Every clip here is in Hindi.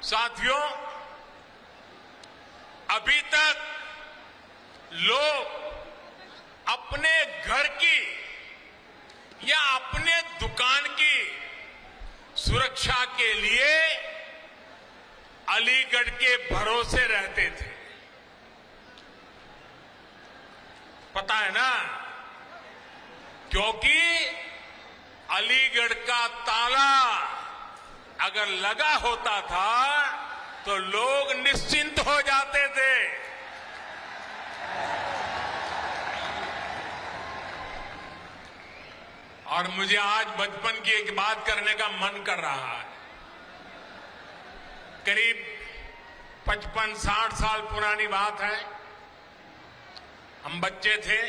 साथियों, अभी तक लोग अपने घर की या अपने दुकान की सुरक्षा के लिए अलीगढ़ के भरोसे रहते थे। पता है ना, क्योंकि अलीगढ़ का ताला अगर लगा होता था तो लोग निश्चिंत हो जाते थे। और मुझे आज बचपन की एक बात करने का मन कर रहा है। करीब 55-60 साल पुरानी बात है। हम बच्चे थे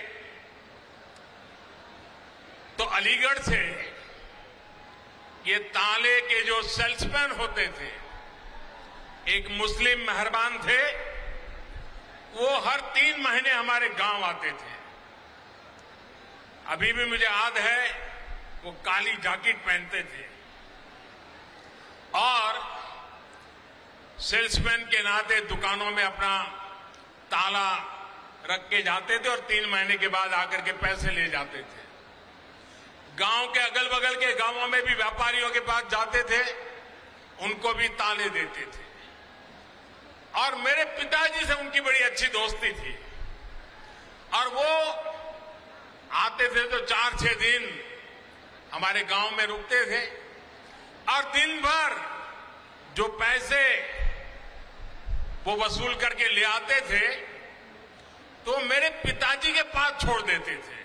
तो अलीगढ़ से ये ताले के जो सेल्समैन होते थे, एक मुस्लिम मेहरबान थे, वो हर 3 महीने हमारे गांव आते थे। अभी भी मुझे याद है, वो काली जैकेट पहनते थे और सेल्समैन के नाते दुकानों में अपना ताला रख के जाते थे और 3 महीने के बाद आकर के पैसे ले जाते थे। गांव के अगल बगल के गांवों में भी व्यापारियों के पास जाते थे, उनको भी ताले देते थे। और मेरे पिताजी से उनकी बड़ी अच्छी दोस्ती थी और वो आते थे तो 4-6 दिन हमारे गांव में रुकते थे और दिन भर जो पैसे वो वसूल करके ले आते थे तो मेरे पिताजी के पास छोड़ देते थे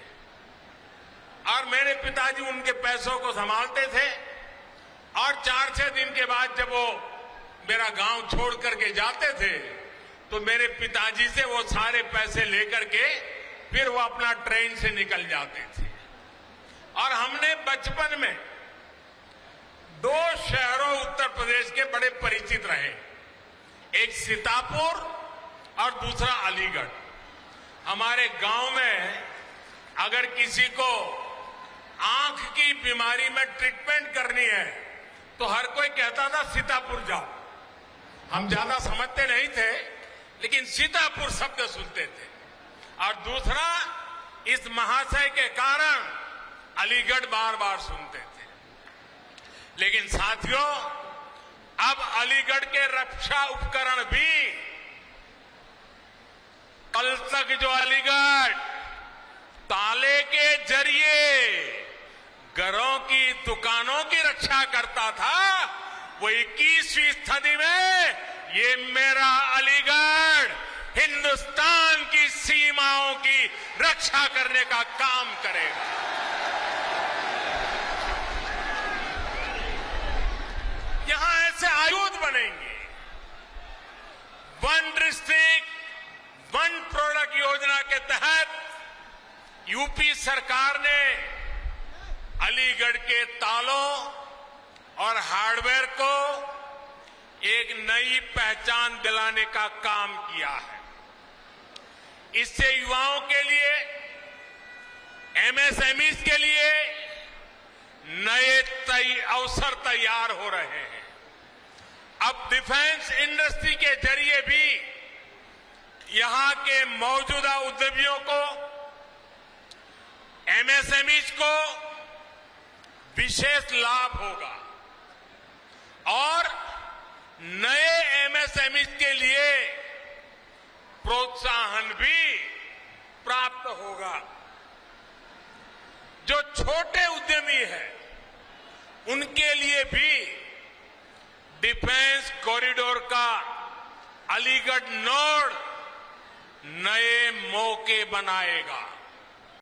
और मेरे पिताजी उनके पैसों को संभालते थे। और 4-6 दिन के बाद जब वो मेरा गांव छोड़ करके जाते थे तो मेरे पिताजी से वो सारे पैसे लेकर के फिर वो अपना ट्रेन से निकल जाते थे। और हमने बचपन में 2 शहरों उत्तर प्रदेश के बड़े परिचित रहे, एक सीतापुर और दूसरा अलीगढ़। हमारे गांव में अगर किसी को आंख की बीमारी में ट्रीटमेंट करनी है तो हर कोई कहता था सीतापुर जाओ। हम ज्यादा समझते नहीं थे, लेकिन सीतापुर शब्द सुनते थे। और दूसरा, इस महाशय के कारण अलीगढ़ बार बार सुनते थे। लेकिन साथियों, अब अलीगढ़ के रक्षा उपकरण भी, कल तक जो अलीगढ़ ताले के जरिए घरों की दुकानों की रक्षा करता था, वो 21वीं सदी में ये मेरा अलीगढ़ हिंदुस्तान की सीमाओं की रक्षा करने का काम करेगा। यहां ऐसे आयुध बनेंगे। 1 डिस्ट्रिक्ट 1 प्रोडक्ट योजना के तहत यूपी सरकार ने अलीगढ़ के तालों और हार्डवेयर को एक नई पहचान दिलाने का काम किया है। इससे युवाओं के लिए, एमएसएमईज के लिए नए अवसर तैयार हो रहे हैं। अब डिफेंस इंडस्ट्री के जरिए भी यहां के मौजूदा उद्यमियों को, एमएसएमईज को विशेष लाभ होगा और नए एमएसएमईज के लिए प्रोत्साहन भी प्राप्त होगा। जो छोटे उद्यमी हैं, उनके लिए भी डिफेंस कॉरिडोर का अलीगढ़ नोड नए मौके बनाएगा।